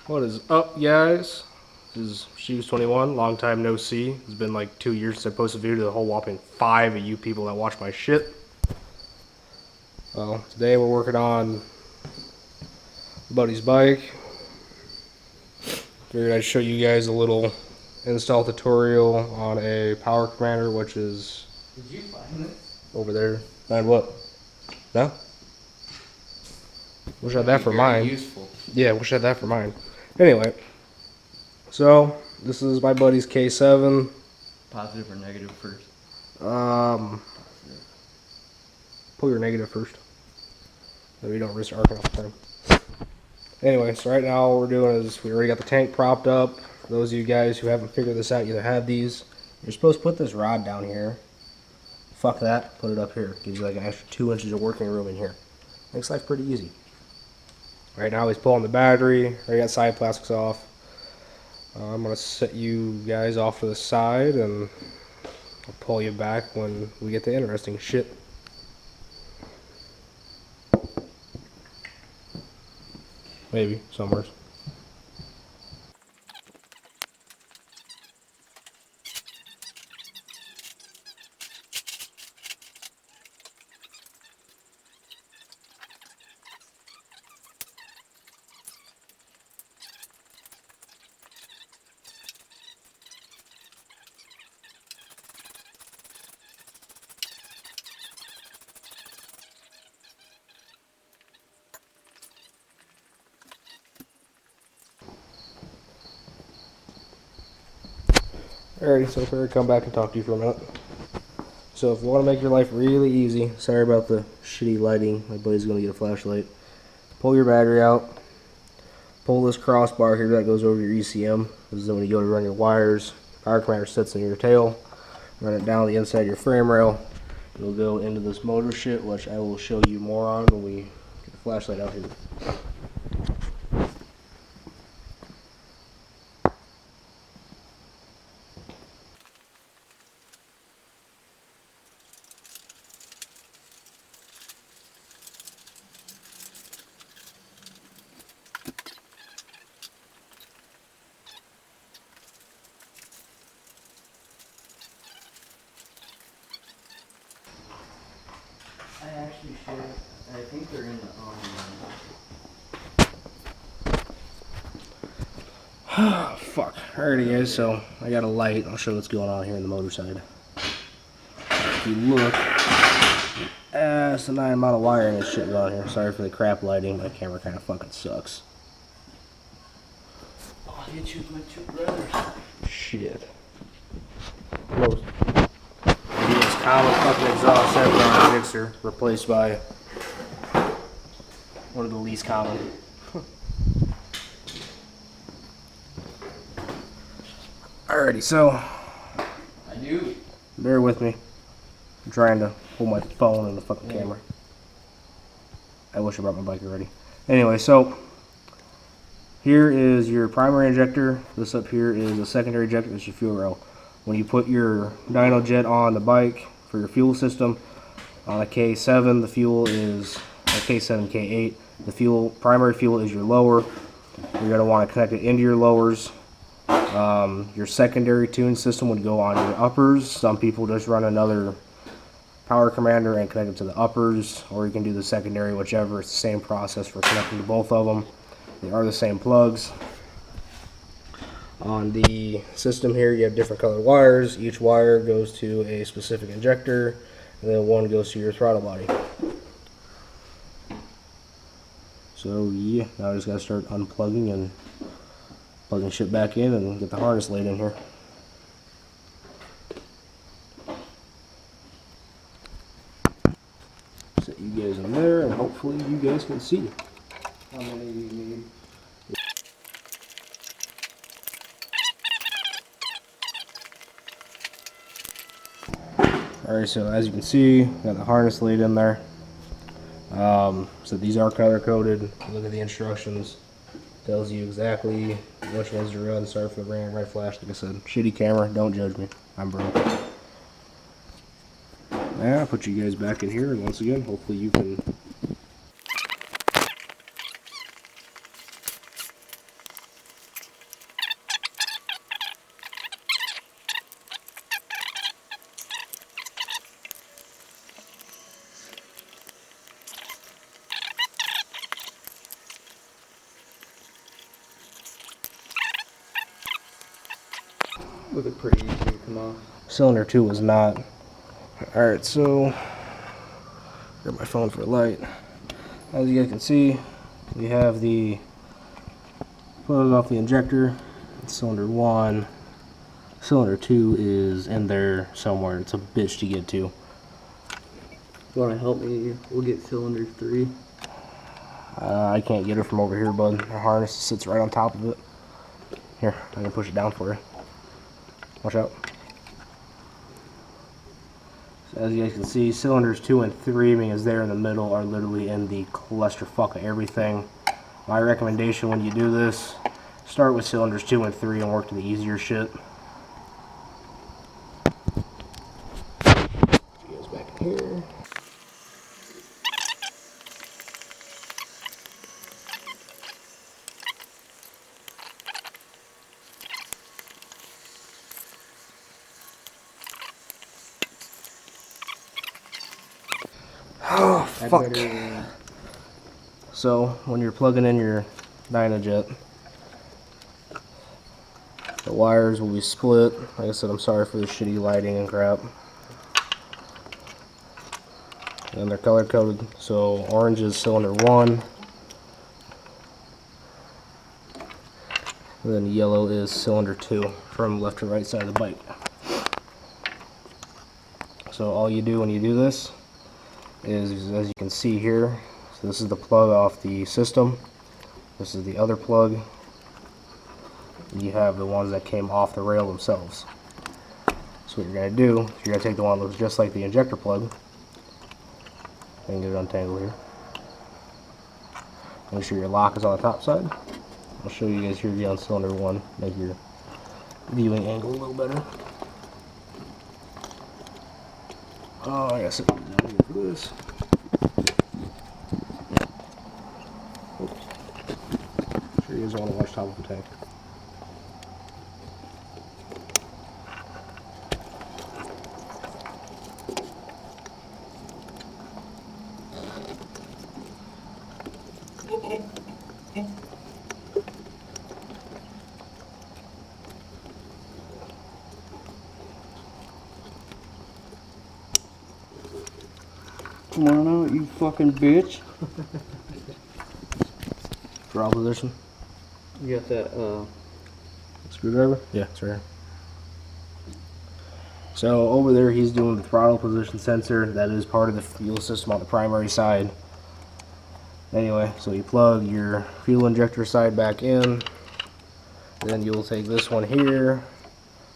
What is up, guys? This is Shoes21, long time no see. It's been like 2 years since I posted a video to the whole whopping 5 of you people that watch my shit. Well, today we're working on buddy's bike. Figured I'd show you guys a little install tutorial on a powercomander, which is... Did you find this? Over there. Find what? No? Wish I had that for mine. Useful. Yeah, wish I had that for mine. Anyway, so this is my buddy's K7. Positive or negative first? Pull your negative first. So you don't risk arcing off the frame. Anyway, so right now what we're doing is we already got the tank propped up. For those of you guys who haven't figured this out, you either have these. You're supposed to put this rod down here. Fuck that. Put it up here. Gives you like an extra 2 inches of working room in here. Makes life pretty easy. Right now he's pulling the battery. Already got side plastics off. I'm going to set you guys off to the side and I'll pull you back when we get to interesting shit. Maybe, somewhere. Alrighty, so I'll come back and talk to you for a minute. So if you want to make your life really easy, sorry about the shitty lighting, my buddy's going to get a flashlight. Pull your battery out. Pull this crossbar here that goes over your ECM. This is when you go to run your wires. Powercomander sits in your tail. Run it down the inside of your frame rail. It'll go into this motor shit, which I will show you more on when we get the flashlight out here. I actually should. I think they're in the Fuck. Alrighty guys, so I got a light. I'll show you what's going on here in the motor side. If you look, it's a 9 amount of wiring and shit going on here. Sorry for the crap lighting. My camera kind of fucking sucks. Oh, I hit you with my 2 brothers. Shit. Close. This common fucking exhaust set on a gsxr replaced by one of the least common. Alrighty, so I knew. bear with me. I'm trying to hold my phone and the fucking camera. I wish I brought my bike already. Anyway, so here is your primary injector. This up here is a secondary injector. This is your fuel rail. When you put your dynojet on the bike for your fuel system, on a K7, the fuel is a K7, K8. The primary fuel is your lower. You're going to want to connect it into your lowers. Your secondary tune system would go on your uppers. Some people just run another powercomander and connect it to the uppers, or you can do the secondary, whichever. It's the same process for connecting to both of them. They are the same plugs. On the system here, you have different colored wires. Each wire goes to a specific injector, and then one goes to your throttle body. So yeah, now I just gotta start unplugging and plugging shit back in and get the harness laid in here. Set you guys in there, and hopefully you guys can see. How many do you need? Alright, so as you can see, got the harness laid in there. So these are color coded. Look at the instructions. Tells you exactly which ones to run. Sorry for the red flash. Like I said, shitty camera. Don't judge me. I'm broke. Yeah, I'll put you guys back in here, and once again, hopefully you can Was it pretty easy to come off? Cylinder 2 was not. Alright, so grab my phone for a light. As you guys can see, we have the plug off the injector. Cylinder 1. Cylinder 2 is in there somewhere. It's a bitch to get to. You want to help me? We'll get cylinder 3. I can't get it from over here, bud. The harness sits right on top of it. Here, I can push it down for you. Watch out. So as you guys can see, cylinders 2 and 3, being as they're in the middle, are literally in the clusterfuck of everything. My recommendation when you do this, start with cylinders 2 and 3 and work to the easier shit. She goes back in here. Oh, fuck. So, when you're plugging in your dynojet, the wires will be split. Like I said, I'm sorry for the shitty lighting and crap. And they're color coded. So, orange is cylinder 1. And then yellow is cylinder 2 from left to right side of the bike. So, all you do when you do this is, as you can see here, so this is the plug off the system, this is the other plug, and you have the ones that came off the rail themselves. So what you're going to do is you're going to take the one that looks just like the injector plug, I can get it untangled here, make sure your lock is on the top side. I'll show you guys here on cylinder 1, make your viewing angle a little better. Oh, I gotta sit down here for this. Sure you guys want to watch top of the tank. Come on out, you fucking bitch. Draw position. You got that, Screwdriver? Yeah, it's right here. So over there he's doing the throttle position sensor. That is part of the fuel system on the primary side. Anyway, so you plug your fuel injector side back in. Then you'll take this one here,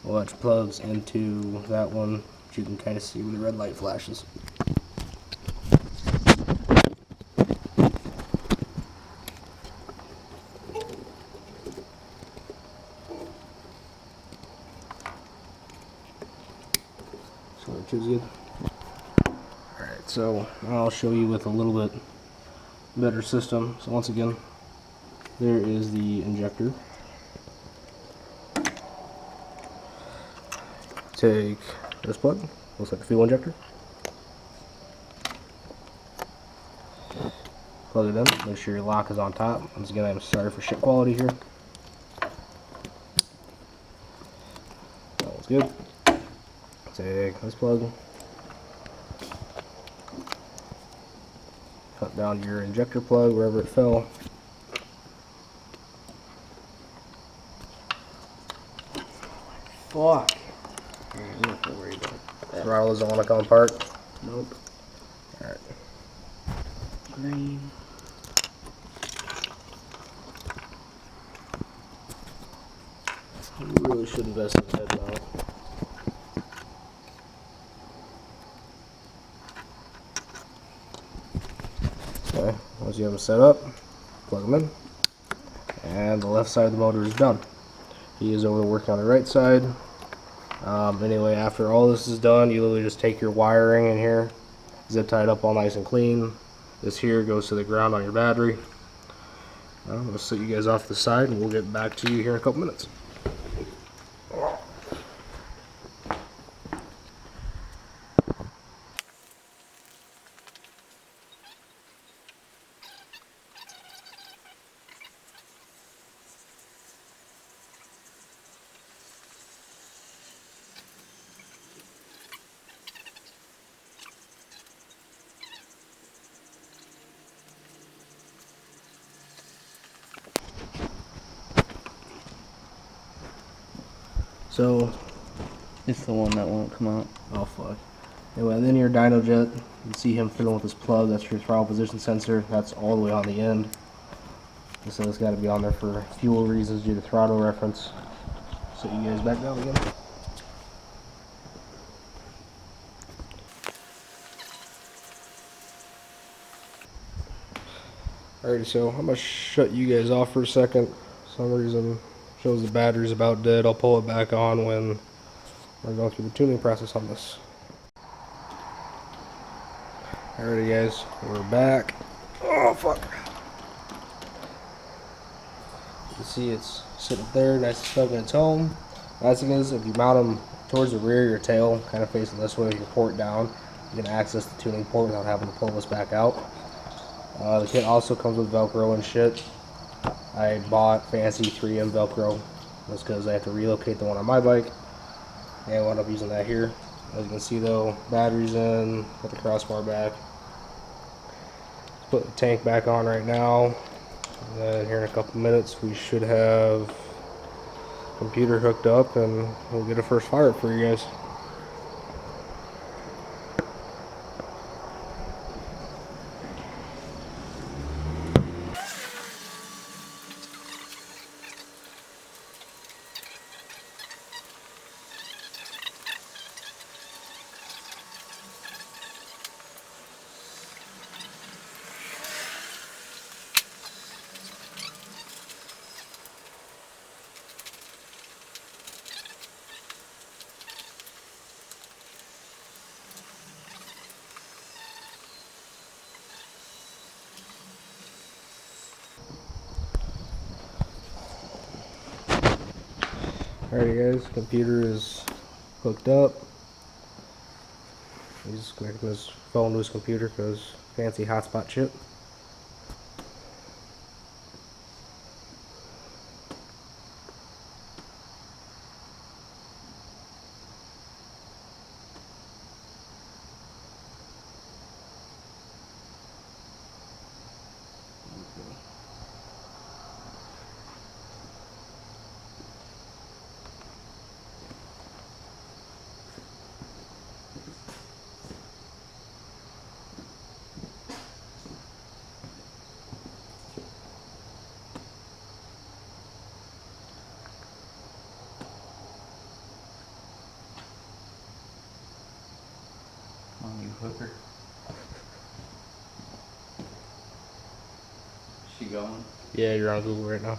which plugs into that one, which you can kind of see when the red light flashes. So it choose good. Alright, so I'll show you with a little bit better system. So once again, there is the injector. Take this plug, looks like the fuel injector. Plug it in, make sure your lock is on top. Once again, I'm sorry for shit quality here. That one's good. Take this plug. Cut down your injector plug wherever it fell. fuck. I'm not gonna worry about that. Throttle doesn't want to come apart. Nope. Alright. Green. You really should invest in the head mount. Okay, once you have them set up, plug them in, and the left side of the motor is done. He is over working on the right side. Anyway, after all this is done, you literally just take your wiring in here, zip tie it up all nice and clean. This here goes to the ground on your battery. I'm going to set you guys off to the side and we'll get back to you here in a couple minutes. So, It's the one that won't come out. oh fuck. Anyway, then your dynojet, you see him fiddling with this plug. That's your throttle position sensor. That's all the way on the end. So it's got to be on there for fuel reasons due to throttle reference. So you guys back down again. Alrighty, so I'm gonna shut you guys off for a second. For some reason shows the battery's about dead. I'll pull it back on when we're going through the tuning process on this. Alrighty guys, we're back. Oh fuck. You can see it's sitting up there, nice and snug in its home. Nice thing is, if you mount them towards the rear of your tail, kind of facing this way with your port down, you can access the tuning port without having to pull this back out. The kit also comes with Velcro and shit. I bought fancy 3M Velcro just because I have to relocate the one on my bike, and I wound up using that here. As you can see though, batteries in, got the crossbar back. Let's put the tank back on right now, and then here in a couple minutes we should have the computer hooked up and we'll get a first fire up for you guys. Alrighty guys, computer is hooked up. He's connecting his phone to his computer because fancy hotspot chip. Come on, you hooker. Is she going? Yeah, you're on Google right now.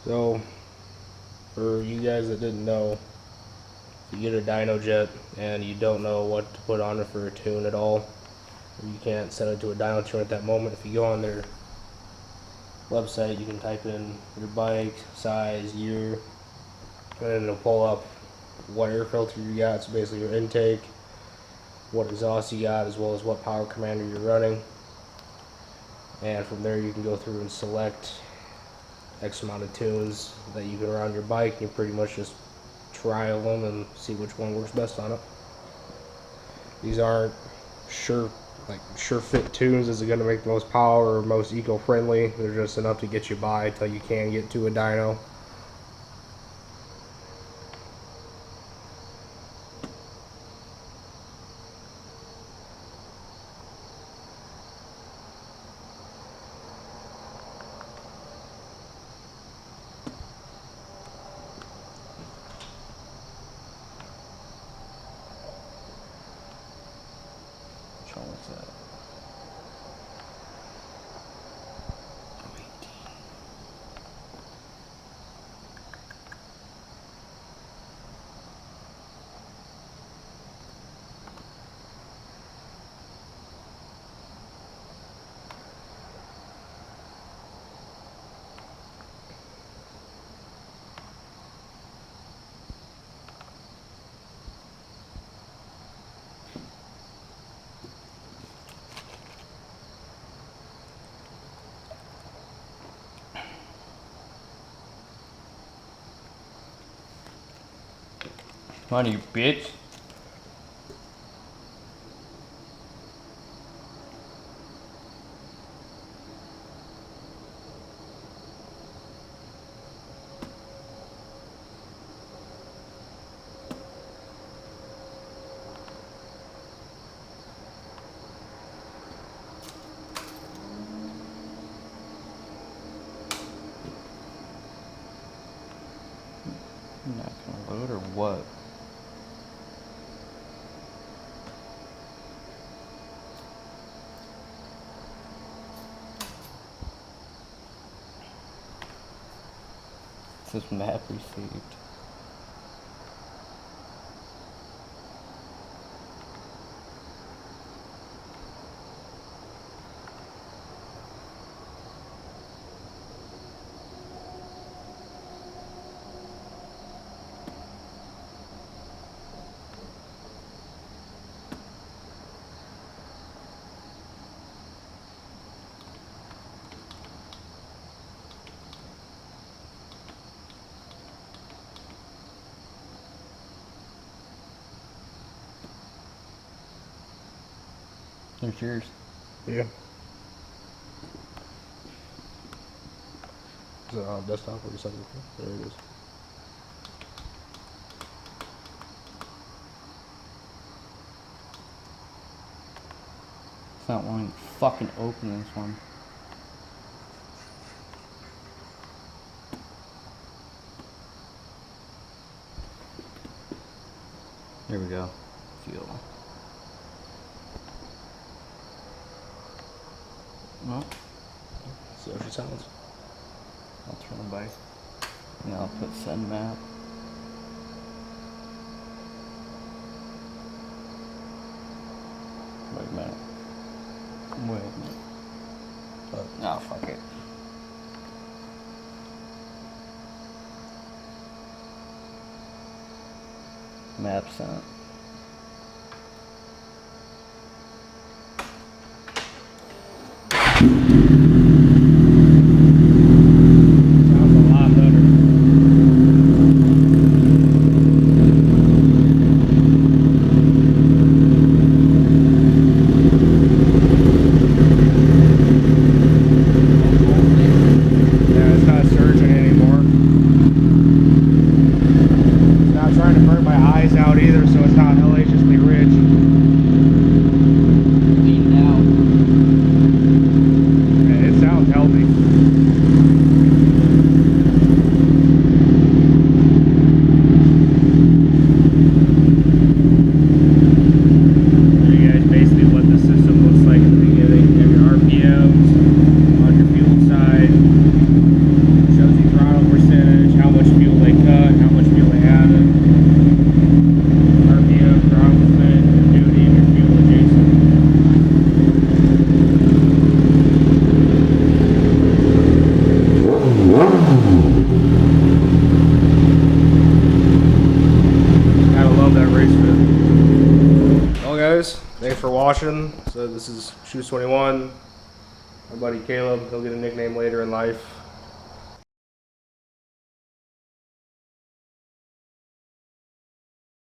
So, for you guys that didn't know, if you get a dynojet and you don't know what to put on it for a tune at all, or you can't set it to a dyno tune at that moment, if you go on their website, you can type in your bike, size, year, and then it'll pull up what air filter you got, so basically your intake, what exhaust you got, as well as what power commander you're running. And from there you can go through and select X amount of tunes that you can run on your bike, and you pretty much just trial them and see which one works best on it. These aren't sure fit tunes. Is it going to make the most power or most eco-friendly? They're just enough to get you by until you can get to a dyno. Which one was that? Come on, you bitch. You're not gonna load or what? It says map received. There's yours. Yeah. Is it on desktop or something? There it is. It's not wanting to fucking open this one. Here we go. Fuel. Well, See how she sounds. I'll turn back. And I'll put send map. Wait a minute. Wait a minute. Oh, fuck it. Map sent. Sounds a lot better. Yeah, it's not surging anymore. It's not trying to burn my eyes out either, so it's not hellaciously rich. Lean out. Yeah, it sounds healthy. You guys basically what the system looks like at the beginning. You have your RPMs on your fuel side. Shows you throttle percentage, how much fuel they cut, how much fuel they added. RPM, throttle percentage, your duty, and your fuel adjacent. Gotta love that race fit. Well guys, thanks for watching. So this is Shoes 21. My buddy Caleb, he'll get a nickname later in life.